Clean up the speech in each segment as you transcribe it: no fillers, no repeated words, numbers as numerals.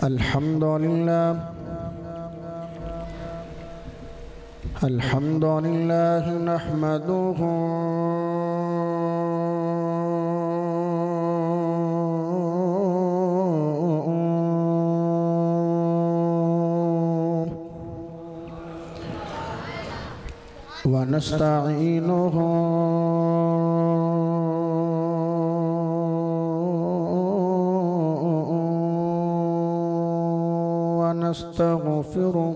الحمد لله الحمد لله نحمده ونستعينه ونستغفره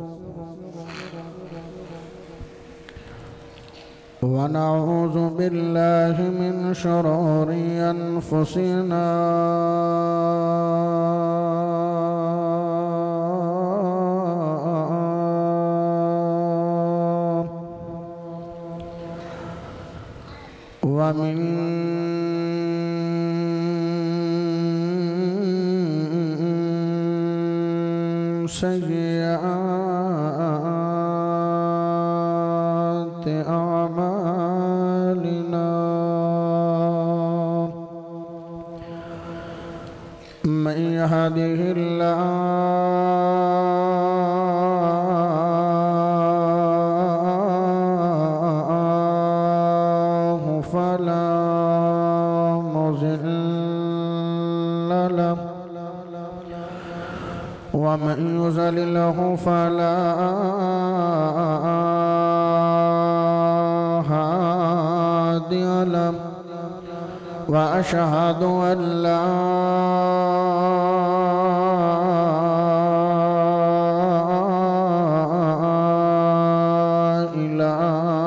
ونعوذ بالله من شرور أنفسنا ومن سيئات أعمالنا من يهده الله فلا مضل له ومن يضلله فلا هادي له وأشهد أن لا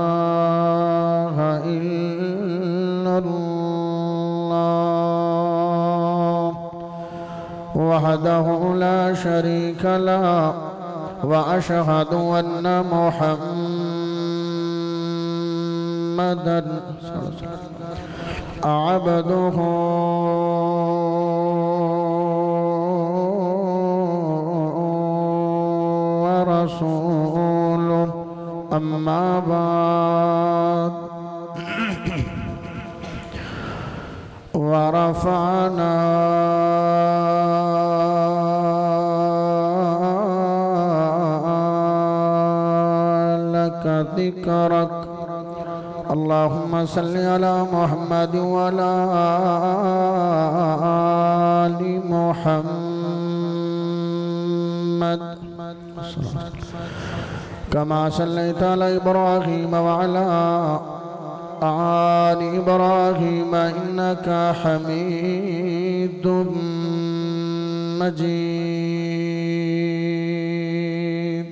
إله إلا الله وحده لا شريك له وأشهد أن محمدا عبده ورسوله أما بعد ورفعنا لك ذكرك اللهم صل على محمد وعلى آل محمد كما صليت على إبراهيم وعلى آل إبراهيم إنك حميد مجيد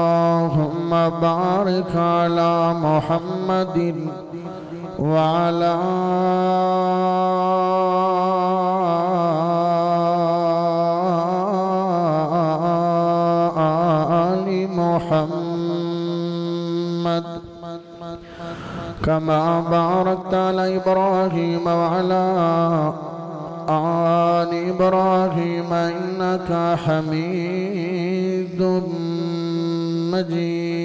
اللهم بارك على محمد وعلى آل محمد كما باركت على إبراهيم وعلى آل إبراهيم إنك حميد مجيد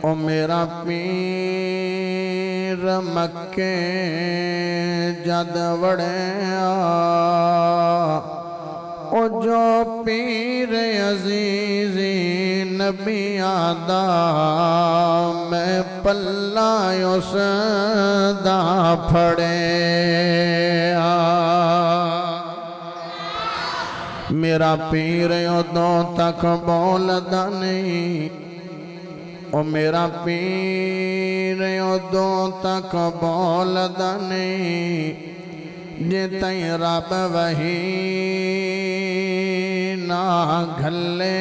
او میرا پیر مکے جد وڑیا او جو پیر عزیزی نبی آدھا میں پلہ اس دا پھڑے میرا پیر ادوں تک بولدا نہیں او میرا پیر ادوں تک بولدا نہیں جے تائیں رب وحی نہ گھلے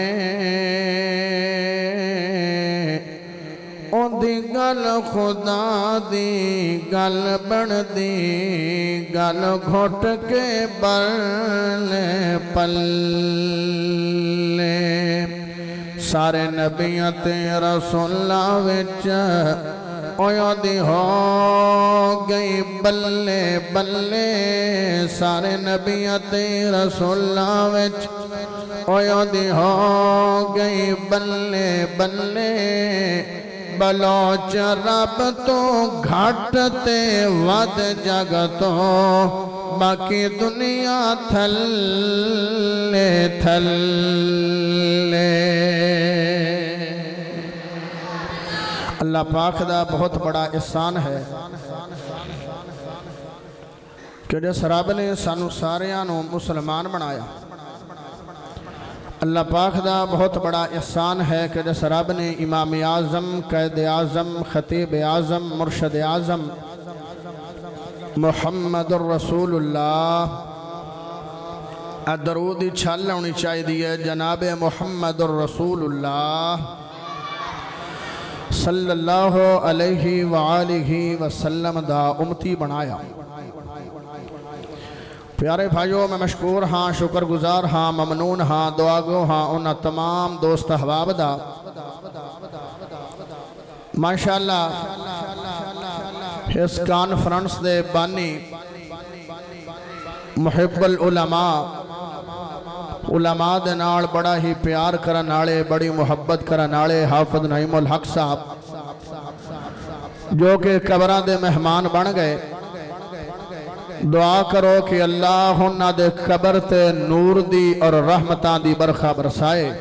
او دی گل خدا دی گل بن دی گل گھٹ کے برلے پلے سارے نبیاں تے رسولہ وچ اوہ دی ہو گئی بلے بلے سارے نبیاں تے رسولہ وچ اوہ دی ہو گئی بلے بلے بلوچ رب تو گھٹ تے ود جگ تو باقی دنیا تھلے تھلے اللہ پاک دا بہت بڑا احسان ہے کہ جس رب نے سانو ساریانوں مسلمان بنایا اللہ پاک دا بہت بڑا احسان ہے کہ جس رب نے امام اعظم قائد اعظم خطیب اعظم مرشد اعظم محمد الرسول اللہ درود چھل ہونی چاہیے دیئے جناب محمد الرسول اللہ صلی اللہ علیہ وآلہ وسلم دا امتی بنایا پیارے بھائیوں میں مشکور ہاں شکر گزار ہاں ممنون ہاں دعا گو ہاں انہا تمام دوست احباب دا ماشاءاللہ اس کانفرنس دے بانی محب العلماء علماء دے نال بڑا ہی پیار کرن آلے بڑی محبت کرن آلے حافظ نعیم الحق صاحب جو کہ قبران دے مہمان بن گئے دعا کرو کہ اللہ انہاں دے قبر تے نور دی اور رحمتان دی برخہ برسائے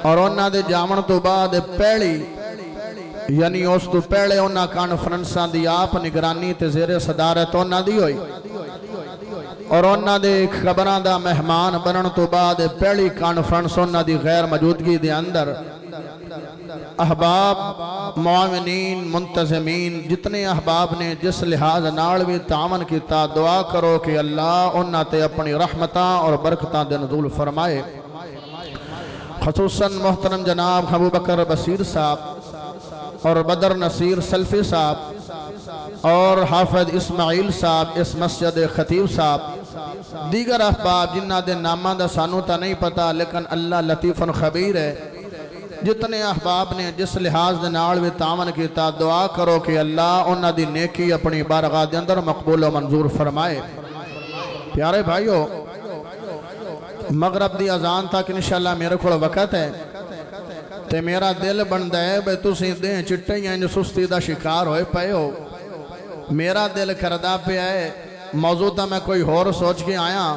اور انہاں دے جامن تو بعد پہلی یعنی اس تو پہلے انہاں کانفرنساں دی آپ نگرانی تے زیر صدارت انہاں دی ہوئی اور انہاں دے خبران دا مہمان بنن تو بعد پہلی کانفرنس انہاں دی غیر موجودگی دے اندر احباب معاونین منتظمین جتنے احباب نے جس لحاظ نال بھی تعاون کیتا دعا کرو کہ اللہ انہاں تے اپنی رحمتاں اور برکتاں دے نزول فرمائے خصوصاً محترم جناب ابو بکر بصیر صاحب اور بدر نصیر سلفی صاحب اور حافظ اسماعیل صاحب اس مسجد خطیب صاحب دیگر احباب جنہ دے نامہ دا سانو تا نہیں پتا لیکن اللہ لطیف خبیر ہے جتنے احباب نے جس لحاظ دے نال بھی تعاون کیتا دعا کرو کہ اللہ انہاں دی نیکی اپنی بارگاہ دے اندر مقبول و منظور فرمائے پیارے بھائیو مغرب دی اذان تک انشاءاللہ میرے کھوڑا وقت ہے تے میرا دل بندہ ہے بے تُسی دیں چٹے یا جو سستی دا شکار ہوئے پائے ہو میرا دل کردہ پہ آئے موضوع میں کوئی اور سوچ کے آیا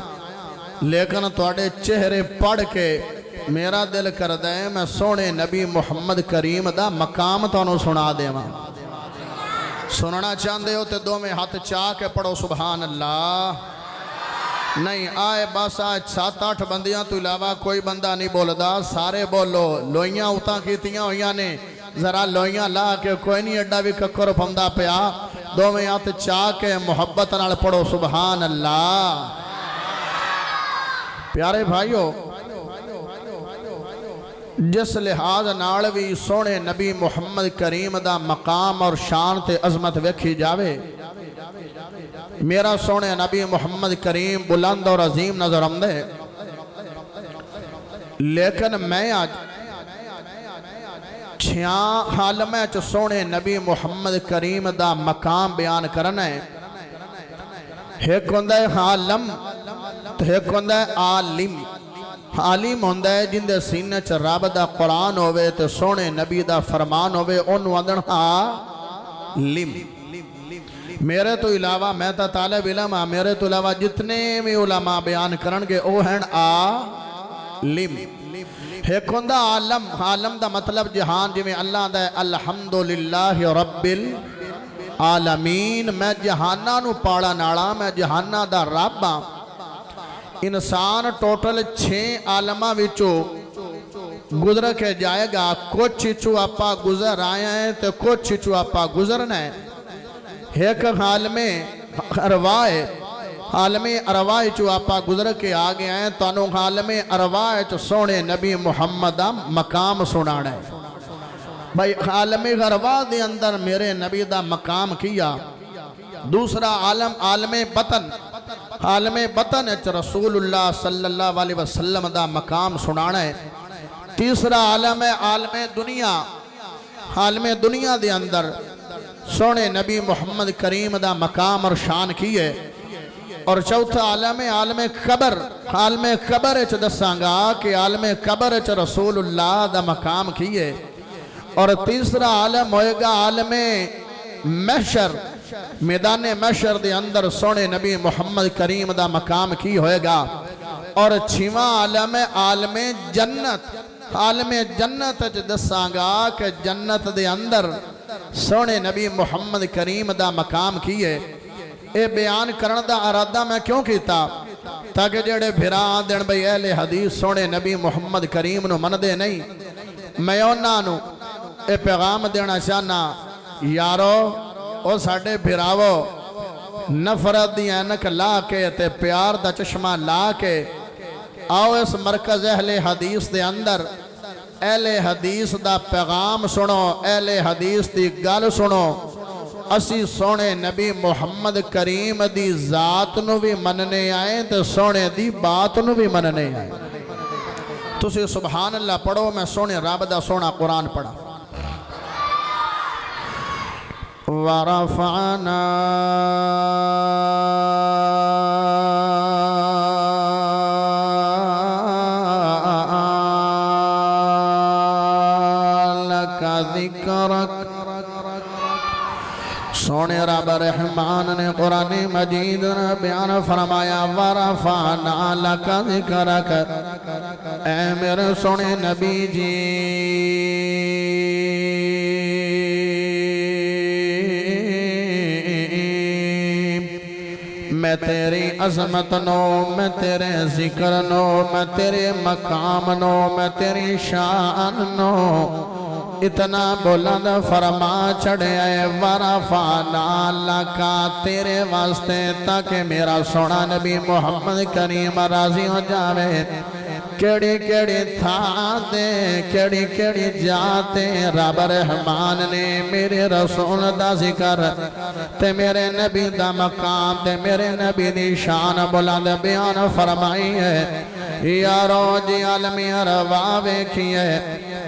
لیکن توڑے چہرے پڑھ کے میرا دل کردہ ہے میں سونے نبی محمد کریم دا مقام تو انہوں سنا دے ماں سننا چاندے ہو تے دو میں ہاتھ چاہ کے پڑھو سبحان اللہ نہیں آئے بس آج 7-8 بندیاں تو علاوہ کوئی بندہ نہیں بولدا سارے بولو لوئیاں اتاں کیتیاں ہوئیاں نے ذرا لوئیاں لا کے کوئی نہیں اڈا بھی ککر پھمدہ پیا دو میں ہاتھ چاہ کے محبت نال پڑھو سبحان اللہ پیارے بھائیو جس لحاظ نالوی سونے نبی محمد کریم دا مقام اور شان تے عظمت ویکھی جاوے میرا سونے نبی محمد کریم بلند اور عظیم نظر آمدے لیکن میں آج چھیاں عالم ہے چو سونے نبی محمد کریم دا مقام بیان کرنا ہے ایک ہوندہ ہے عالم تو ایک ہوندہ ہے عالم عالم ہوندا ہے جن دے سینے چ رب دا قرآن ہوئے تے سونے نبی دا فرمان ہوئے انہوں آندن عالم میرے تو علاوہ میں تا طالب علم ہاں میرے تو علاوہ جتنے بھی علماء بیان کرنگے او ہیں عالم ایک ہوندہ عالم عالم دا مطلب جہان جی میں اللہ دا ہے الحمدللہ رب العالمین میں جہانہ نو پاڑا ناڑا میں جہانہ دا رب ہاں انسان ٹوٹل 6 عالمہ وچو گزر کے جائے گا کچھ چو اپا گزر آئے ہیں تو کچھ چو اپا گزرنا ہے ایک عالم ارواح چو اپا گزر کے آگے آئے تو انہوں عالم ارواح چو سونے نبی محمد مقام سنانا ہے بھائی عالم ارواح دے اندر میرے نبی دا مقام کیا دوسرا عالم بطن رسول اللہ صلی اللہ علیہ وسلم دا مقام سنانا ہے تیسرا عالم دنیا دے اندر سونے نبی محمد کریم دا مقام اور شان کیے اور چوتھا عالم قبر اچھ دسانگا کہ عالم قبر اچھ رسول اللہ دا مقام کیے اور تیسرا عالم ہوئے گا عالم محشر میدان محشر دے اندر سونے نبی محمد کریم دا مقام کی ہوئے گا اور چھواں عالم جنت دسانگا کہ جنت دے اندر سونے نبی محمد کریم دا مقام کیے اے بیان کرن دا ارادہ میں کیوں کیتا تاکہ جڑے بھران دن بھئی اہل حدیث سونے نبی محمد کریم نو من دے نہیں میں انہاں نو اے پیغام دینا چاہنا یارو او ساڑھے بھراو نفرت دی اینک لا کے تے پیار دا چشمہ لا کے آؤ اس مرکز اہل حدیث دے اندر اہل حدیث دا پیغام سنو اہل حدیث دی گل سنو اسی سونے نبی محمد کریم دی ذات نو بھی مننے آئے تے سونے دی بات نو بھی مننے آئے تسی سبحان اللہ پڑھو میں سونے رب دا سونا قرآن پڑھا وَرَفَعْنَا لَكَ ذِكْرَكَ سونے رب رحمان نے قرآن مجید نے بیان فرمایا وَرَفَعْنَا لَكَ ذِكْرَكَ اے میرے سونے نبی جی میں تیری عظمت نو میں تیرے ذکر نو میں تیرے مقام نو میں تیری شان نو اتنا بلند فرما چڑھے آئے ورفعنا لکا تیرے واسطے تاکہ میرا سونا نبی محمد کریم راضی ہو جاوے کیڑی کیڑی تھا دے کیڑی کیڑی جاتے رب رحمان نے میرے رسول دا ذکر تے میرے نبی دا مقام تے میرے نبی دی شان بلند بیان فرمائی ہے یارو جی عالمی ارواح ویکھیے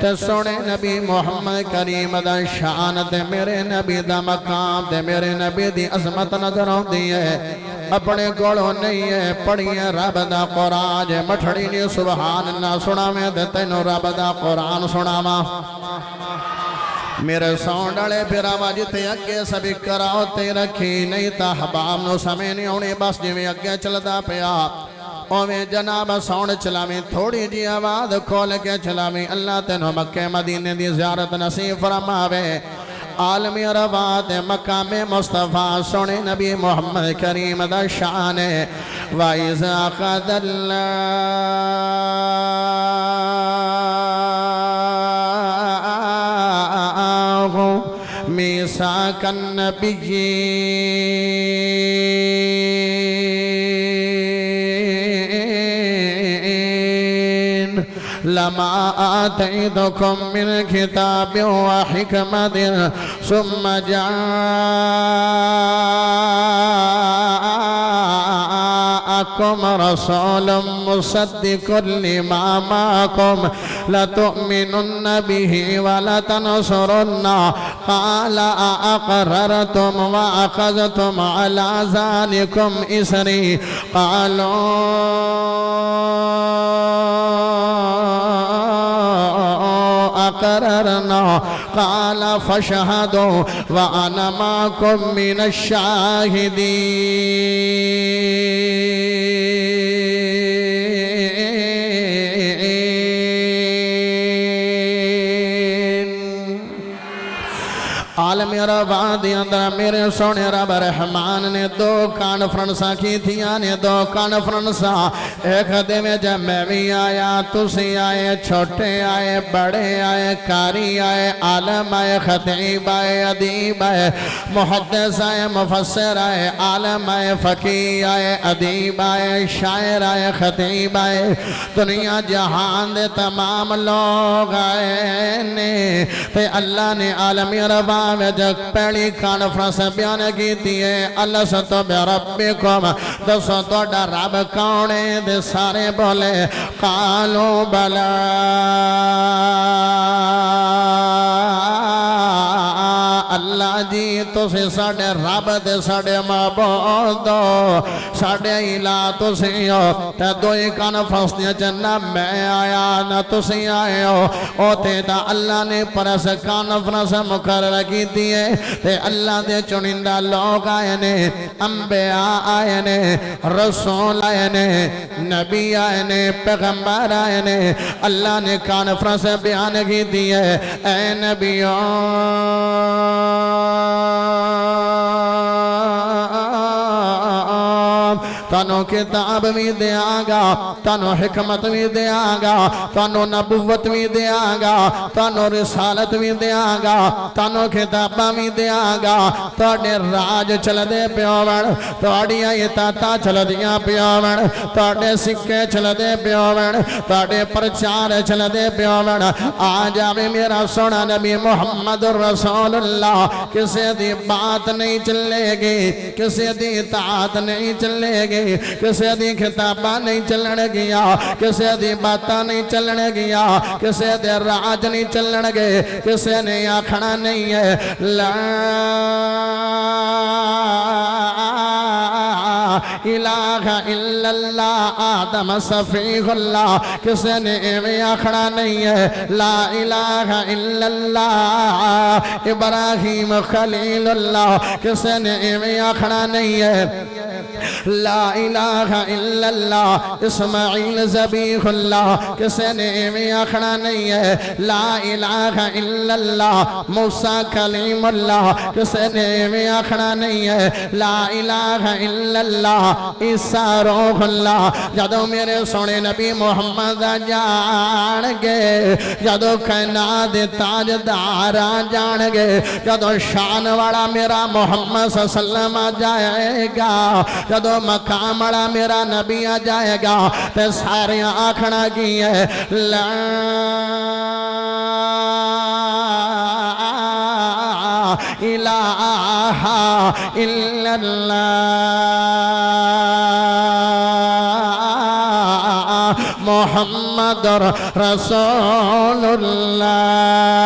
تے سونے نبی محمد کریم دا شان تے میرے نبی دا مقام تے میرے نبی دی عظمت نظر ہوندی ہے اپنے گوڑوں نہیں ہے پڑھیے رب دا قرآن جے مٹھڑی نہیں سبحان اللہ سنا میں دیتے نو رب دا قرآن سنا ماں میرے سونڈالے پھرا واجتے اگے سبھی کراؤتے رکھی نہیں تا حباب نو سمیں نہیں ہونے بس جویں اگے چلدا پیا اویں جناب سونڈ چلاویں تھوڑی جی آواز کھول کے چلاویں اللہ تینو مکہ مدینے دی زیارت نصیب فرماوے عالمی روات مقام مصطفیٰ سونے نبی محمد کریم دا شان وَإِذَا قَدَ اللَّهُ مِيثَاقَ النَّبِيِّينَ لما آتيتكم من كتاب وحكمة ثم جاءكم رسول مصدق لما معكم لتؤمنن به ولتنصرن قال أأقررتم وأخذتم على ذلكم إسري قالوا وأقررنا قال فاشهدوا وأنا معكم من الشاهدين عالم ربا دی اندر میرے سونے رب رحمان نے دو کانفرنساں کی تھیاں نے دو کانفرنساں ایک دے میں جب میں بھی آیا تسی آئے چھوٹے آئے بڑے آئے کاری آئے عالم آئے خطیب آئے ادیب آئے محدث آئے مفسر آئے عالم آئے فقیہ آئے ادیب آئے شاعر آئے خطیب آئے دنیا جہان دے تمام لوگ آئے نے تے اللہ نے عالم ربا میں جگ پہلی کانفرنس بیان کی تیئے اللہ ستو بے ربکم دسو تو ڈا رب کونے دے سارے بولے قالوا بلا اللہ جی تو سے ساڑے رب دے ساڑے معبود دو ساڑے الہ تو سے ہو تے دوئی کانفرنس دیا جنہ میں آیا نہ تو سے آئے ہو او تیتا اللہ نے پرس کانفرنس مقرر کی دیئے تے اللہ دے چنندہ لوگ آئے نے انبیاء آئے نے رسول آئے نے نبی آئے نے پیغمبر آئے نے اللہ نے کانفرنس بیان کی دیئے اے نبیوں تانو کتاب بھی دے آگا تانو حکمت بھی دے آگا تانو نبوت بھی دے آگا تانو رسالت بھی دے آگا تانو کتابہ بھی دے آگا تاڑے راج چل دے پیوڑ تاڑی آیتاتا چل دیا پیوڑ تاڑے سکے چل دے پیوڑ تاڑے پرچار چل دے پیوڑ آج آبی میرا سونا نبی محمد رسول اللہ کسے دی بات نہیں چلے گی کسے دی اطاعت نہیں چلے گی کسے دی خطابہ نہیں چلن گیا کسے دی باتہ نہیں چلن گیا کسے دی راج نہیں چلن گئے کسے نے آکھنا نہیں ہے لا الہ الا اللہ آدم صفیح اللہ کسے نے ایویں آکھنا نہیں ہے لا الہ الا اللہ ابراہیم خلیل اللہ کسے نے ایویں آکھنا نہیں ہے لا الہ الا اللہ اسماعیل ذبیح اللہ کسے نے ایویں آکھنا نہیں ہے لا الہ الا اللہ موسیٰ کلیم اللہ کسے نے ایویں آکھنا نہیں ہے لا الہ الا اللہ عیسیٰ روح اللہ جدو میرے سونے نبی محمد جان گے جدو کائنات تاجدار جان گے جدو شان والا میرا محمد صلی اللہ علیہ وسلم جائے گا جدو مقام والا میرا نبی آ جائے گا تے سارے آکھنا کی ہے لا الہ الا اللہ محمد رسول اللہ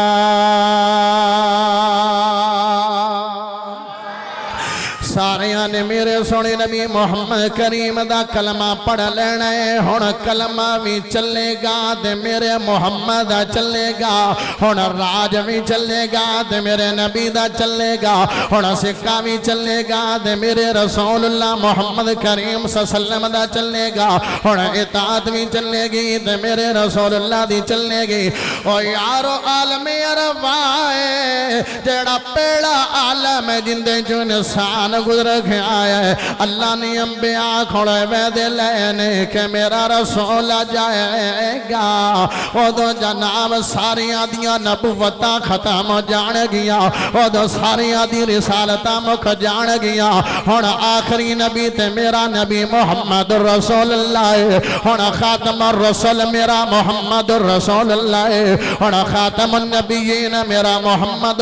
ساریاں نے میرے سونے نبی محمد کریم دا کلمہ پڑھ لینا ہے ہون کلمہ بھی چلے گا دے میرے محمد دا چلے گا ہون راج بھی چلے گا دے میرے نبی دا چلے گا ہون سکہ بھی چلے گا دے میرے رسول اللہ محمد کریم صلی اللہ علیہ وسلم دا چلے گا ہون اطاعت بھی چلے گی دے میرے رسول اللہ دی چلے گی او یارو عالم عربائے جیڑا پیڑا عالم جندے جو انسان گزر کے آیا ہے اللہ نے انبیاء کھوڑے ویدے لینے کہ میرا رسول جائے گا وہ دو جناب ساری آدیاں نبوتہ ختم جان گیا وہ دو ساری آدی رسالتہ مکھ جان گیا ہون آخری نبی تے میرا نبی محمد رسول اللہ ہون خاتم الرسول میرا محمد رسول اللہ ہون خاتم النبیین میرا محمد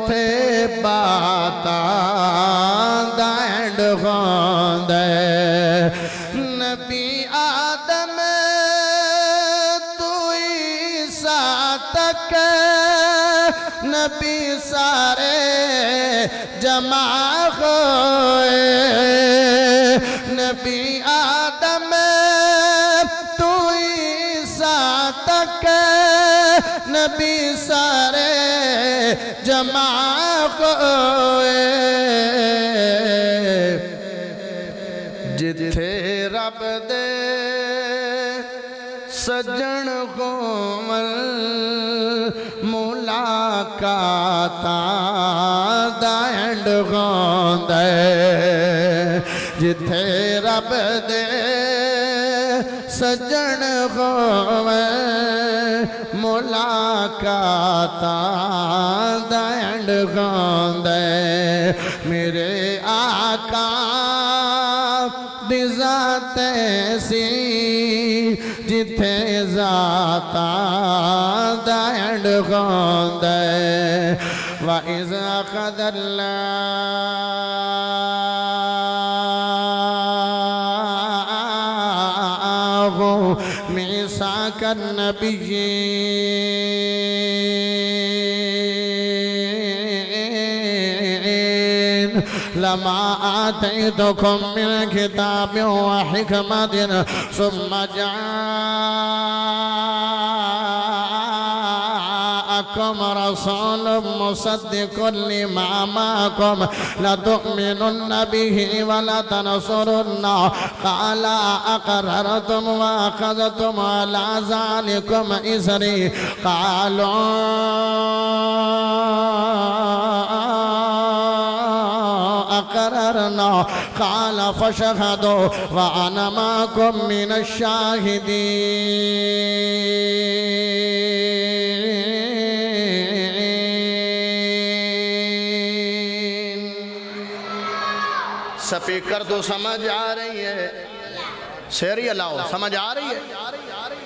اتھے باتاں دا اینڈ ہوندے نبی آدم تو عیسیٰ تک نبی سارے جمع ہوئے نبی آدم تو عیسیٰ تک نبی سارے جمع ہوئے جتھے رب دے سجن کومل ملاقاتاں دا اینڈ ہوندے جتھے رب دے سجن کومل ملاقاتاں دا اینڈ ہوندے میرے آقا دی ذات ایسی جتھے ذاتاں دا اینڈ ہوندے وَإِذْ أَخَذَ اللَّهُ مِيثَاقَ النَّبِيِّينَ لَمَا آتَيْتُكُم مِّنْ كِتَابٍ وَحِكْمَةٍ ثُمَّ جاءكم رسول مصدق لما معكم لتؤمنن به ولتنصرنه قال أقررتم وأخذتم على ذلكم إصري قالوا أقررنا قال فاشهدوا وأنا معكم من الشاهدين سپیکر تو سمجھ آ رہی ہے شیری اللہ سمجھ آ رہی ہے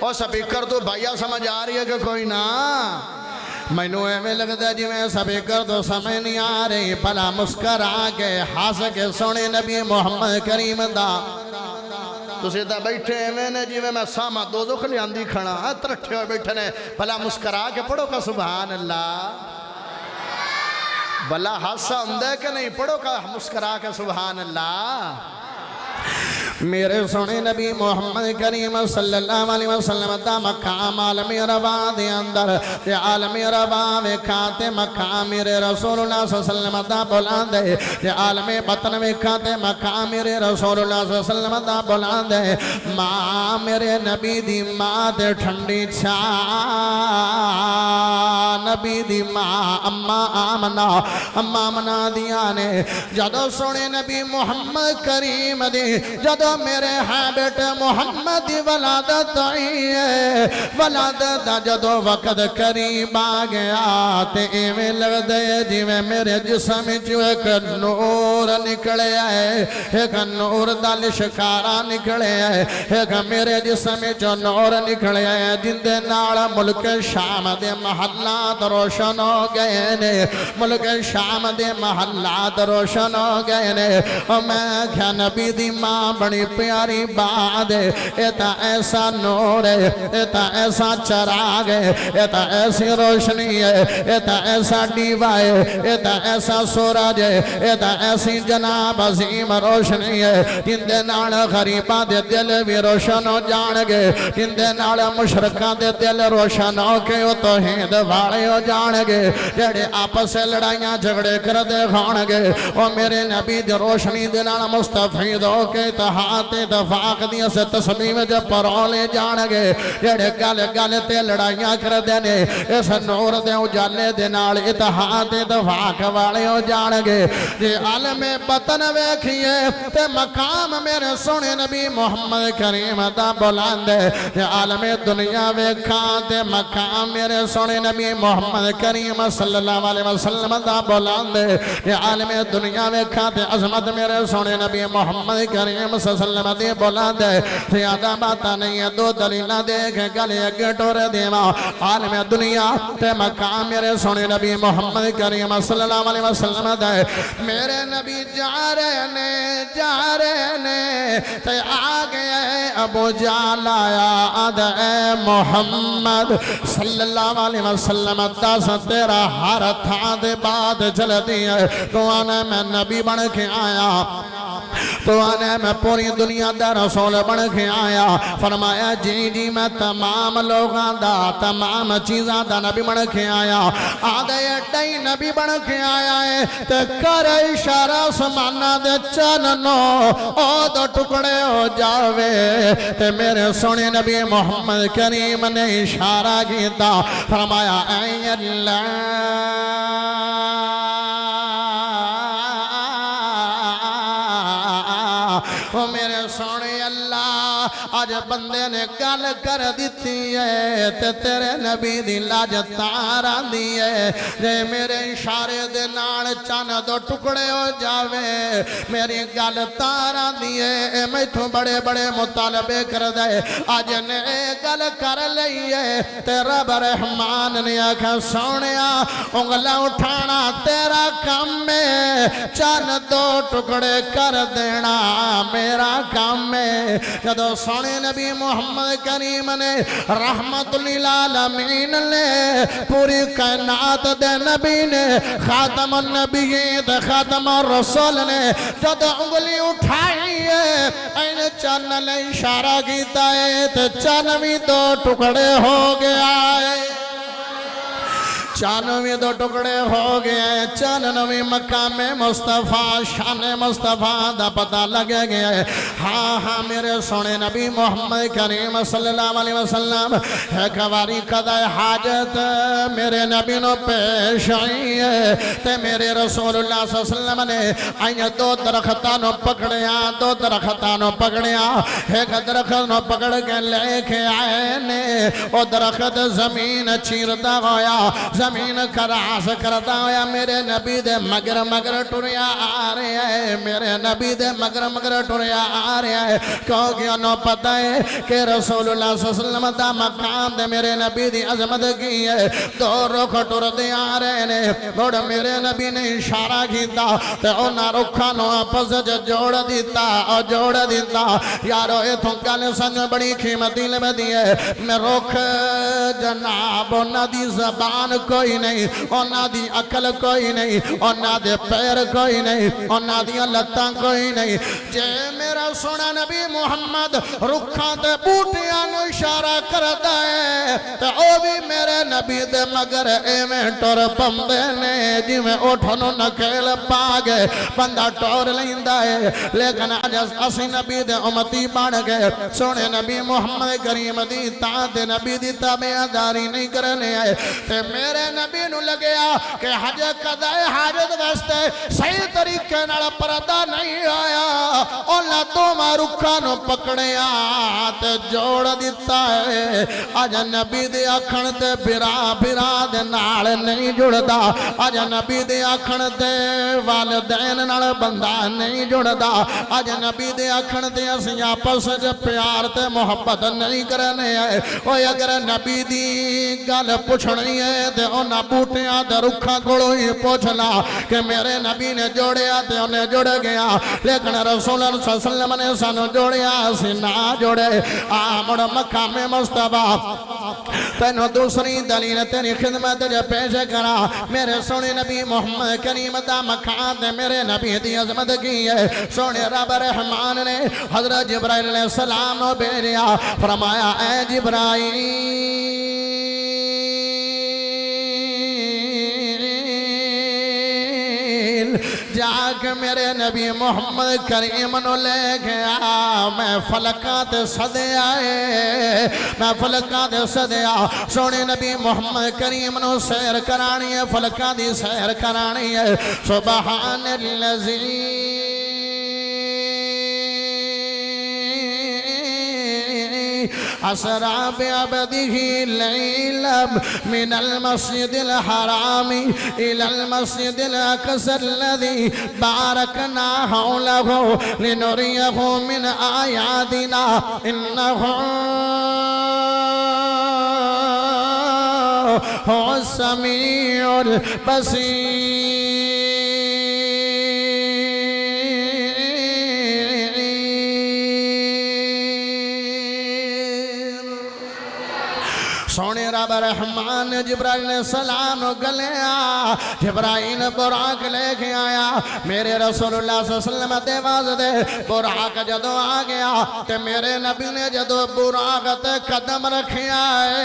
اور سپیکر تو بھائیہ سمجھ آ رہی ہے کہ کوئی نہ میں نو ایویں لگتا جی میں سپیکر تو سمجھ نہیں آ رہی بھلا مسکرا کے ہنس کے سونے نبی محمد کریم دا تسی تا بیٹھے ایویں نے جی میں ساما دوزخ لے آندھی کھڑا ترٹھے ہوئے بیٹھے نے بھلا مسکرا کے پڑھو کا سبحان اللہ بھلا حادثہ ہندے کہ نہیں پڑھو کا مسکرا کے سبحان اللہ میرے سونے نبی محمد کریم صلی اللہ علیہ وسلم دا مقام عالمی روا دے اندر تے عالمی روا وکھاتے مقام میرے رسول اللہ صلی اللہ علیہ وسلم دا بلاندے تے عالمی بطن وکھاتے مقام میرے رسول اللہ صلی اللہ علیہ وسلم دا بلاندے ماں میرے نبی دی ماں دے ٹھنڈی چھا نبی دی ماں اماں آمنہ دیا نے جدو سونے نبی محمد کریم دی جدو میرے ہاں بیٹے محمد دی ولادت آئی ہے ولادت جدو وقت قریب آ گیا تے ایویں لگ دے جی میں میرے جسم جو ایک نور نکلے آئے ایک نور دا لشکارا نکلے آئے ایک میرے جسم جو نور نکلے آئے جن دے نال ملک شام دے محلات روشن ہو گئے نے ملک شام دے محلات روشن ہو گئے نے اور میں کیا نبی دی ماں بڑی پیاری بات ہے ایتا ایسا نور ہے ایتا ایسا چراغ ہے ایتا ایسی روشنی ہے ایتا ایسا دیوا ہے ایتا ایسا سورج ہے ایتا ایسی جناب عظیم روشنی ہے جن دے نال غریباں دے دل بھی روشن ہو جان گے جن دے نال مشرکاں دے دل روشن ہو کے وہ توحید والے ہو جان گے جڑے آپس سے لڑائیاں جھگڑے کر دے کھان گے وہ میرے نبی دی روشنی دے نال مستفید ہو کے اتحاد اتفاق دیا سے تسلیم جب پرولے جان گے جڑے گل گل تے لڑائیاں کر دینے اس نور دے اجالے دے نال اتحاد اتفاق والے ہو جان گے جے عالم میں بطن ویکھیے تے مقام میرے سونے نبی محمد کریم دا بلند ہے عالم دنیا ویکھاں تے مقام میرے سونے نبی محمد کریم صلی اللہ علیہ وسلم دا بلند ہے عالم دنیا ویکھاں تے عظمت میرے سونے نبی محمد کریم صلی اللہ علیہ وسلم دی بلند ہے زیادہ باتاں نہیں ہے دو دلیلہ دیکھ گلے اگے ٹور دیواں عالم دنیا تے مقام میرے سونے نبی محمد کریم صلی اللہ علیہ وسلم دا ہے میرے نبی جا رہے نے تے آگے ابو جہل آیا آدھا اے محمد صلی اللہ علیہ وسلم دس تیرا ہر تھا دے بعد چل دیا تو آنے میں نبی بن کے آیا تو آنے میں پوری دنیا دا رسول بن کے آیا فرمایا جی میں تمام لوگاں دا تمام چیزاں دا نبی بن کے آیا آدھے اٹھائی نبی بن کے آیا ہے تے کر اشارہ سمانا دے چننو او دو ٹکڑے ہو جاوے تے میرے سونے نبی محمد کریم نے اشارہ کیتا فرمایا اے اللہ وہ میرے سونے اللہ آج بندے نے گل کر دیتی ہے تے تیرے نبی دی لاج تارا دی ہے جے میرے اشارے دے نال چن دو ٹکڑے ہو جاوے میری گل تارا دی ہے میں تو بڑے بڑے مطالبے کر دے آج نے گل کر لئی ہے تے رب رحمان نے آکھا سونیا انگلہ اٹھانا تیرا کام میں چن دو ٹکڑے کر دینا میرا کام میں جدو سونے نبی محمد کریم نے رحمت للعالمین نے پوری کائنات دے نبی نے خاتم النبیین خاتم الرسول نے جدو انگلی اٹھائی ہے این چن نے اشارہ کیتا ہے تو چنوی دو ٹکڑے ہو گیا ہے چانوی دو ٹکڑے ہو گئے چانوی مقام مصطفیٰ شان مصطفیٰ دا پتہ لگے گیا ہے ہاں میرے سونے نبی محمد کریم صلی اللہ علیہ وسلم ایک واری قضاء حاجت میرے نبی نو پیش آئی ہے تے میرے رسول اللہ صلی اللہ علیہ وسلم نے آئیں دو درختانوں پکڑیا ایک درخت نو پکڑ کے لے کے آئے نے وہ درخت زمین چیرتا ہویا زمین کراس کرتا ہویا میرے نبی دے مگر ٹوریا آ رہے ہیں میرے نبی دے مگر ٹوریا آ رہے ہیں کیونکہ انہوں پتہ ہے کہ رسول اللہ صلی اللہ علیہ وسلم دا مقام دے میرے نبی دی عظمت کی ہے دو رخ ٹور دے آ رہے ہیں بڑ میرے نبی نے اشارہ کیتا تے انہاں رکھانوں آپس جوڑ دیتا یارو اے تھوں گل سنگ بڑی قیمتی لے دی ہے میں رکھ جناب انہاں دی زبان کوئی نہیں انہاں دی عقل کوئی نہیں انہاں دے پیر کوئی نہیں انہاں دی لتاں کوئی نہیں جے میرا سونا نبی محمد رکھاں تے بوٹیاں نو اشارہ کردا ہے تے او بھی میرے نبی دے مگر ایویں ٹر پمدے نے جویں اٹھنوں نکیل پا گئے بندہ ٹور لیندا ہے لیکن اج اسی نبی دے امتی بن گئے سونے نبی محمد کریم دی تاں نبی دی تابعداری نہیں کرنے آئے تے میرے نبی نو لگیا کہ حج قضاء حاجت واسطے صحیح طریقے نال پردہ نہیں آیا اولا تو رکھاں نو پکڑیا تے جوڑ دیتا ہے اج نبی دے آکھن تے بھرا دے نال نہیں جڑدا اج نبی دے آکھن تے والدین نال بندہ نہیں جڑدا اج نبی دے آکھن تے اسی آپس وچ پیار تے محبت نہیں کرنے آئے اوے اگر نبی دی گل پوچھنی ہے تے انہاں بوٹیاں تے رکھاں کولوں ہی پوچھ لا کہ میرے نبی نے جوڑیا تے انہیں جڑ گیا لیکن رسول اللہ صلی اللہ علیہ وسلم نے سانو جوڑیا سی نہ جوڑے مڑ مقام مصطفیٰ تینوں دوسری دلیل تیری خدمت جو پیش کرا میرے سونے نبی محمد کریم دا مقام تے میرے نبی دی عظمت کی ہے سونے رب رحمان نے حضرت جبرائیل علیہ السلام نو بھیجا فرمایا اے جبرائیل جا کے میرے نبی محمد کریم نو لے گیا میں فلکات صدے آئے میں فلکات صدے آ سونے نبی محمد کریم نو سیر کرانی ہے فلکات دی سیر کرانی ہے سبحان اللذی أسرى بعبده ليلا من المسجد الحرام إلى المسجد الأقصى الذي باركنا حوله لنريه من آياتنا إنه هو السميع البصير سونے رب رحمان نے جبرائیل علیہ السلام گلے آیا جبرائیل براق لے کے آیا میرے رسول اللہ صلی اللہ علیہ وسلم دے واز دے براق جدو آ گیا تے میرے نبی نے جدو براق تے قدم رکھے آئے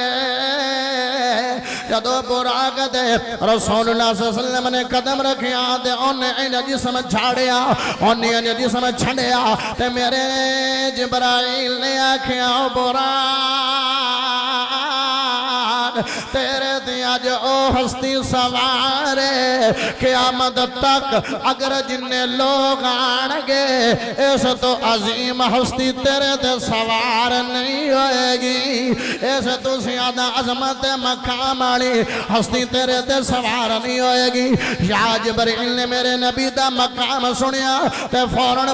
جدو براق تے رسول اللہ صلی اللہ علیہ وسلم نے قدم رکھے آتے انہیں جسم جھاڑیا انہیں جسم چھڑیا تے میرے جبرائیل نے آکھیا براق تیرے دیا جو ہستی سوارے قیامت تک اگر جنہیں لوگ آنگے اس تو عظیم ہستی تیرے دے سوار نہیں ہوئے گی اس تو زیادہ عظمت مقام آلی ہستی تیرے دے سوار نہیں ہوئے گی یا جبرائیل نے میرے نبی دا مقام سنیا تے فوراں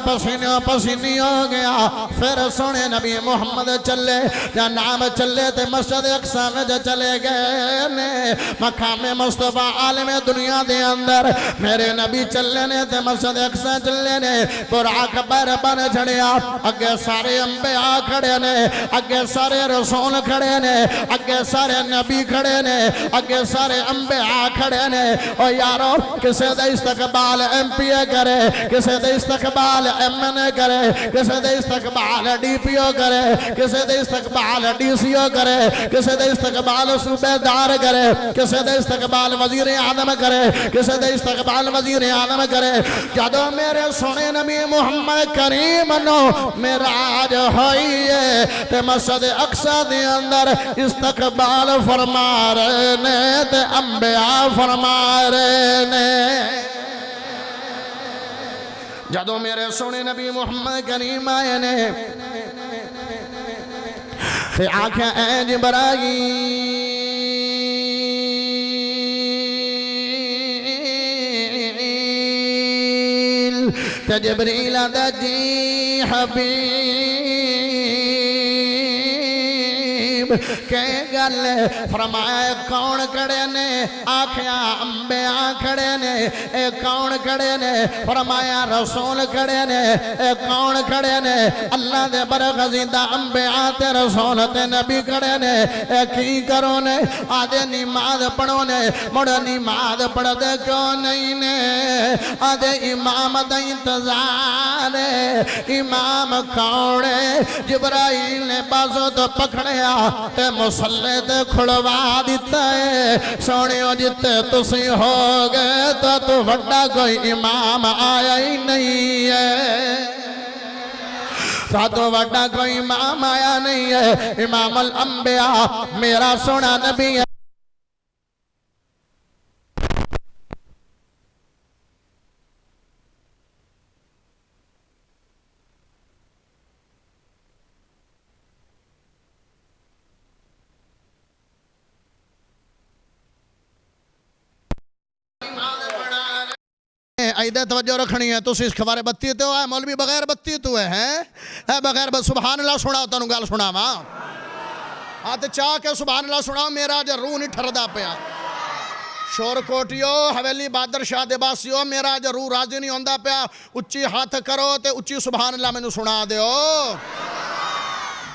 پسینی ہو گیا پھر سنے نبی محمد چلے یا نام چلے تے مسجد اقصی میں چلے گئے نے مقام مصطفیٰ عالم دنیا دے اندر میرے نبی چلے نے تے مسجد اقصی چلے نے براق بر بن جھڑیا اگے سارے انبیاء کھڑے نے اگے سارے رسول کھڑے نے اگے سارے نبی کھڑے نے اگے سارے انبیاء کھڑے نے او یارو کسے دے استقبال ایم پی اے کرے کسے دے استقبال ایم این اے کرے کسے دے استقبال ڈی پی او کرے کسے دے استقبال ڈی سی او کرے کسے دے استقبال صوبہ دار کرے کسے دے استقبال وزیر اعظم کرے کسے دے استقبال وزیر اعظم کرے جدو میرے سونے نبی محمد کریم نو معراج ہوئی ہے تے مسجد اقصی دے اندر استقبال فرما رہے نے تے انبیاء فرما رہے نے جدو میرے سونے نبی محمد کریم آئے نے تے آنکھیں اے جبرائیل تے جبریل دا جی حبیب کہ گل فرمایا کون کھڑے نے آکھیا انبیاء کھڑے نے اے کون کھڑے نے فرمایا رسول کھڑے نے اے کون کھڑے نے اللہ دے برغزیدہ انبیاء تے رسول تے نبی کھڑے نے اے کی کرو نے آدھے نماز پڑھو نے مڑا نماز پڑھ دے کیوں نہیں نے آدھے امام دا انتظار امام کھوڑے جبرائیل نے بازو تو پکڑیا تے مسلح تے کھڑوا دیتا ہے سونیو جتے تسی ہو گئے تو وڈا کوئی امام آیا ہی نہیں ہے تو وڈا کوئی امام آیا نہیں ہے امام الانبیاء میرا سونا نبی ہے ایدہ توجہ رکھنی ہے تو اس کھوارے بتی تو ہے مولوی بغیر بتی تو ہے بغیر سبحان اللہ سناؤ تنوں گال سنا ماں آتے چاہ کے سبحان اللہ سناؤ میرا جا روح نہیں ٹھردہ پیا شور کوٹیو حویلی بادر شاہ دے باسیو میرا جا روح راضی نہیں ہوندہ پیا اچھی ہاتھ کرو تے اچھی سبحان اللہ میں نے سنا دے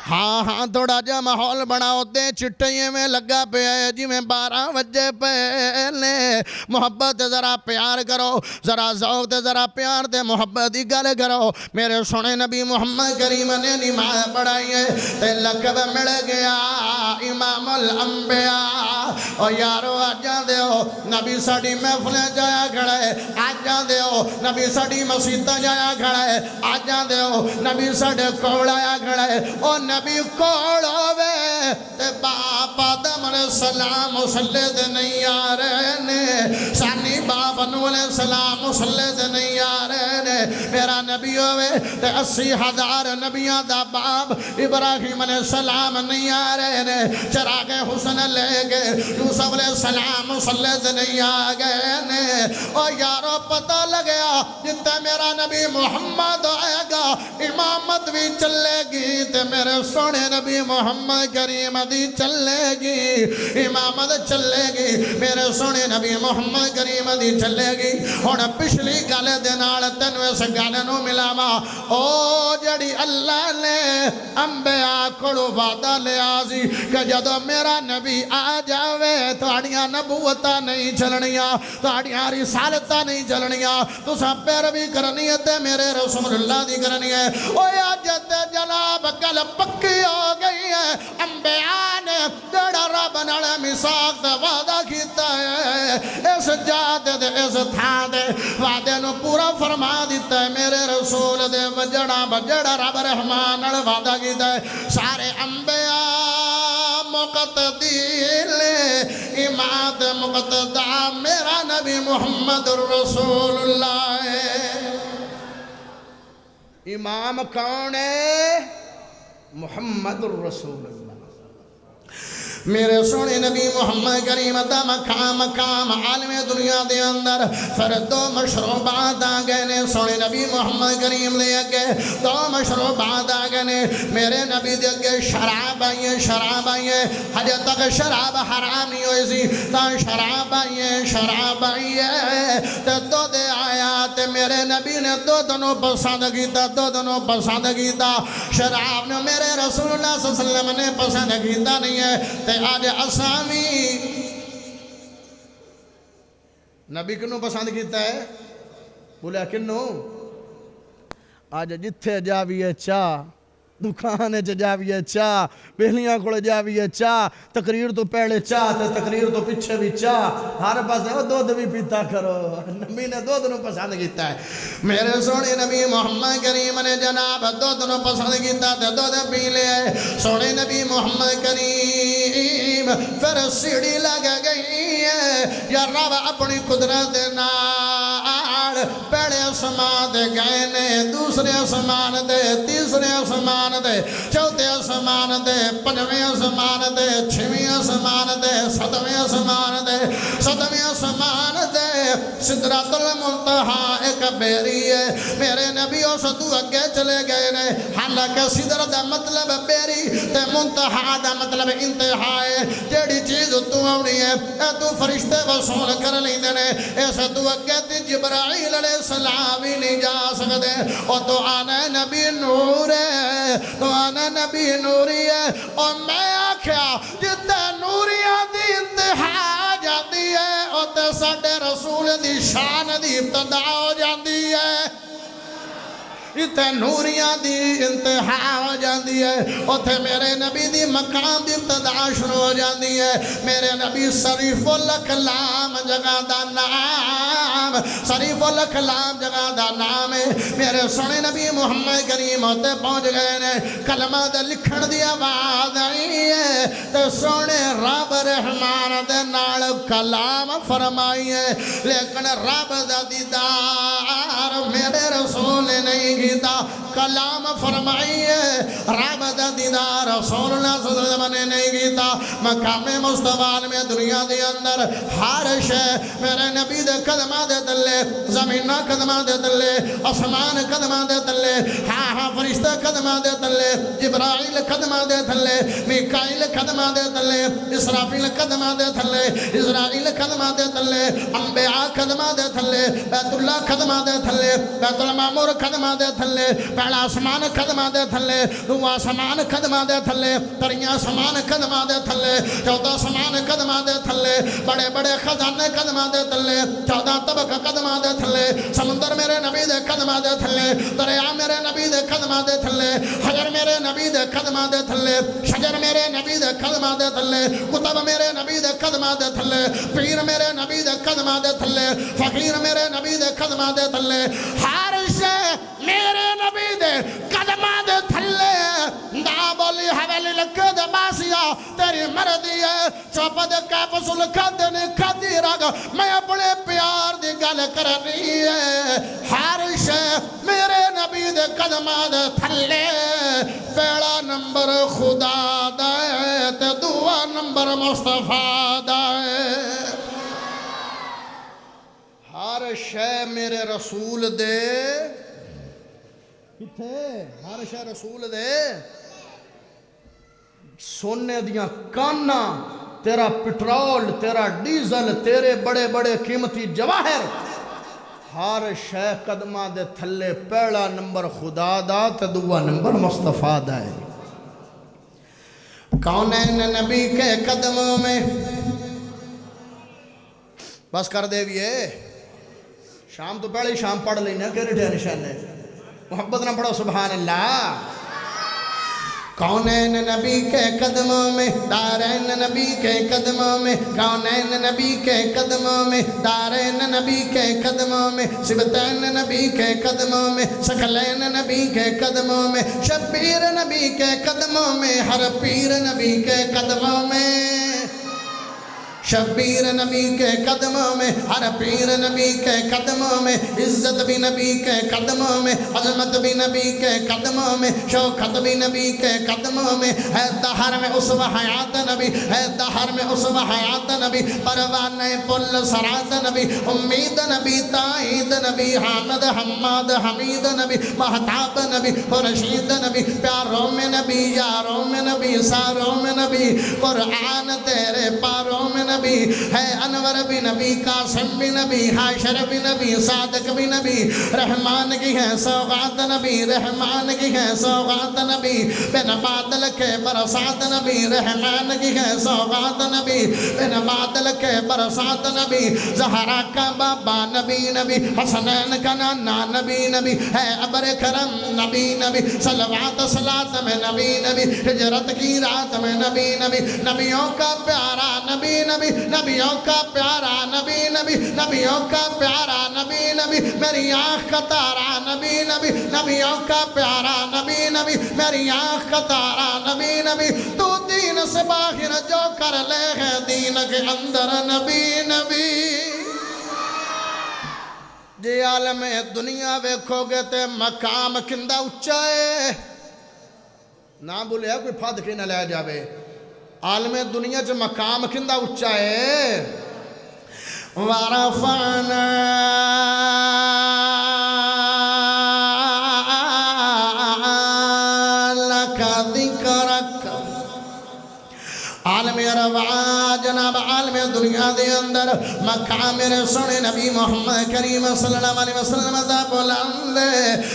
ہاں ہاں تھوڑا جا ماحول بنا ہوتے چٹائیے میں لگا پہ ہے جی میں 12 بجے پہلے محبت ذرا پیار کرو ذرا ذوق دے ذرا پیار دے محبت ہی گل کرو میرے سونے نبی محمد کریم نے نماز پڑھائی ہے تے لقب مل گیا امام الانبیاء اور یارو آجا دے ہو نبی ساڑی محفلیں جایا کھڑے آجا دے ہو ہو نبی ساڑی مسیطہ جایا کھڑا ہے آ جاندے ہو نبی ساڑے کوڑ آیا کھڑا ہے او نبی کوڑ ہوئے تے باپ آدم علیہ السلام مسلے دے نہیں آ رہے نے سانی باپ نو علیہ السلام مسلے دے نہیں آ رہے نے میرا نبی ہوئے تے 80,000 نبیاں دا باپ ابراہیم علیہ السلام نہیں آ رہے نے چراغ حسن لے گئے یوسف علیہ السلام مسلے دے نہیں آ گئے نے او یارو پتہ لگیا جتے میرا نبی محمد آئے گا امامت بھی چلے گی تے میرے سونے نبی محمد کریم دی چلے گی امامت چلے گی میرے سونے نبی محمد کریم دی چلے گی ہون پچھلی گالے دینال تینو اس گالے نو ملاوا او جڑی اللہ نے انبیاء کڑو وعدہ لے آزی کہ جدو میرا نبی آ جاوے تھاڑیاں نبوتہ نہیں چلنیاں تھاڑیاں رسالتہ نہیں چلنیاں تو سب پیروی کرنی ہے میرے رسول اللہ دی کرنی ہے او یا جد جناب گل پکی ہو گئی ہے انبیاء نے جڑا رب نال میثاق دا وعدہ کیتا ہے اس جادے دے اس تھاں دے وعدے نو پورا فرما دیتا ہے میرے رسول دے وجڑا بجڑا رب رحمان نال وعدہ کیتا ہے سارے انبیاء مقتدی لے امام مقتدہ میرا نبی محمد رسول اللہ ہے امام کون ہے محمد رسول اللہ میرے سونے نبی محمد کریم دا مقام عالم دنیا دے اندر پھر دو مشروبات آگئے نے سونے نبی محمد کریم لے اگے دو مشروبات آگئے نے میرے نبی دے اگے شراب آئیے حجہ تک شراب حرام نہیں ہوئی سی تا شراب آئیے تے دو دے آیا تے میرے نبی نے دو دنوں پسند کیتا شراب نے میرے رسول اللہ صلی اللہ علیہ وسلم نے پسند کیتا نہیں ہے آج اسامی نبی کنو پسند کیتا ہے بولیا کنو آج جتھے جاویے چاہ دکانے جاویے چاہ پہلیاں کھڑے جاویے چاہ تقریر تو پہلے چاہ تے تقریر تو پچھے بھی چاہ ہر پاسے وہ دودھ بھی پیتا کرو نبی نے دودھ نو پسند کیتا ہے میرے سونے نبی محمد کریم نے جناب دودھ نو پسند کیتا تے دودھ پی لے سونے نبی محمد کریم پھر سیڑھی لگ گئی ہے یا رب اپنی قدرت نال پہلے اسمان دے گئے نے دوسرے اسمان دے تیسرے اسمان دے چوتھے اسمان دے پنجویں اسمان دے چھویں اسمان دے ساتویں اسمان دے ساتویں اسمان دے سدرۃ المنتہا ایک بیری ہے میرے نبی اس تو اگے چلے گئے نے حالانکہ سدرۃ دا مطلب بیری تے منتہا دا مطلب انتہا ہے جیڑی چیز تو آنی ہے اے تو فرشتے وصول کر لیندے نے ایسے تو اگے تے جبرائیل علیہ السلام ہی نہیں جا سکتے اور تو آنا نبی نور ہے تو آنا نبی نوری ہے اور میں آکھیا جتے نوریاں دی انتہا جاتی ہے اور تے ساڑھے رسول دی شان دی ابتدا ہو جاتی ہے اتھے نوریاں دی انتہا ہو جاندی ہے اتھے میرے نبی دی مقام دی ابتدا شروع ہو جاندی ہے میرے نبی شریف الکلام جگہ دا نام شریف الکلام جگہ دا نام ہے میرے سونے نبی محمد کریم ہوتے پہنچ گئے نے کلمہ دے لکھن دی آواز آئی ہے تے سونے رب رحمان دے نال کلام فرمائی ہے لیکن رب دا دیدار میرے رسول نے نہیں کیتا کلام فرمائی ہے رب دا دیدار رسول اللہ صلی اللہ علیہ وسلم نے نہیں کیتا مقام مصطفیٰ میں دنیا دے اندر ہر شے میرے نبی دے قدمہ دے تلے زمینہ قدمہ دے تلے آسمان قدمہ دے تلے ہاں فرشتہ قدمہ دے تلے جبرائیل قدمہ دے تلے میکائیل قدمہ دے تلے اسرافیل قدمہ دے تلے اسرائیل قدمہ دے تلے انبیاء قدمہ دے تلے بیت اللہ قدمہ دے تلے بیت المعمور قدمہ دے تھلے پہلا آسمان قدمہ دے تھلے دعا آسمان قدمہ دے تھلے تریاں آسمان قدمہ دے تھلے چودہ آسمان قدمہ دے تھلے بڑے بڑے خزانے قدمہ دے تھلے 14 طبق قدمہ دے تھلے سمندر میرے نبی دے قدمہ دے تھلے دریا میرے نبی دے قدمہ دے تھلے حجر میرے نبی دے قدمہ دے تھلے شجر میرے نبی دے قدمہ دے تھلے کتب میرے نبی دے قدمہ دے تھلے پیر میرے نبی دے قدمہ دے تھلے فقیر میرے نبی دے قدمہ دے تھلے ہر شے میرے نبی دے قدمہ دے تھلے دا بولی حویلی لکھے دے باسیا تیری مردی ہے چوپد کیپسول کھدنی کھدی رگ میں اپنے پیار دی گل کرنی ہے ہر شے میرے نبی دے قدمہ دے تھلے پہلا نمبر خدا دائے تے دعا نمبر مصطفیٰ دائے ہر شے میرے رسول دے کتھے ہر شے رسول دے سونے دیاں کانا تیرا پٹرول تیرا ڈیزل تیرے بڑے بڑے قیمتی جواہر ہر شے قدمہ دے تھلے پہلا نمبر خدا دا تے دعا نمبر مصطفیٰ دا ہے کونین نبی کے قدموں میں بس کر دے بھی ہے شام تو پہلے شام پڑھ لینا کہ رٹھے نشانے محبت نہ پڑھو سبحان اللہ کونین نبی کے قدموں میں دارین نبی کے قدموں میں کونین نبی کے قدموں میں دارین نبی کے قدموں میں سبتین نبی کے قدموں میں سکلین نبی کے قدموں میں شبیر نبی کے قدموں میں ہر پیر نبی کے قدموں میں شبیر نبی کے قدموں میں ہر پیر نبی کے قدموں میں عزت بھی نبی کے قدموں میں عظمت بھی نبی کے قدموں میں شوکت بھی نبی کے قدموں میں ہے دہر میں اسوہ حیات نبی ہے دہر میں اسوہ حیات نبی پروانہ پل سرات نبی امید نبی تائید نبی حامد حماد حمید نبی محتاب نبی خورشید نبی پیاروں میں نبی یاروں میں نبی ساروں میں نبی قرآن تیرے پاروں میں نبی ہے انور بھی نبی قاسم بھی نبی حاشر بھی نبی صادق بھی نبی رحمان کی ہے سوغات نبی رحمان کی ہے سوغات نبی بن بادل کے برسات نبی رحمان کی ہے سوغات نبی بن بادل کے برسات نبی زہرا کا بابا نبی نبی حسنین کا نانا نبی نبی ہے ابر کرم نبی نبی صلوات صلات میں نبی نبی ہجرت کی رات میں نبی نبی نبیوں کا پیارا نبی نبی نبیوں کا پیارا نبی نبی نبیوں کا پیارا نبی نبی میری آنکھ کا تارا نبی نبی نبیوں کا پیارا نبی نبی میری آنکھ کا تارا نبی نبی تو دین سے باہر جو کر لے ہے دین کے اندر نبی نبی جی عالم دنیا ویکھو گے تے مقام کندہ اچھائے نہ بولے کوئی پھاد کے نہ لے جاوے عالم دنیا جو مقام کندہ اچھا ہے وَرَفَعْنَا لَكَ ذِكْرَكَ عالم روا جناب عالم دنیا دے اندر مقام میرے سونے نبی محمد کریم صلی اللہ علیہ وسلم دا بلند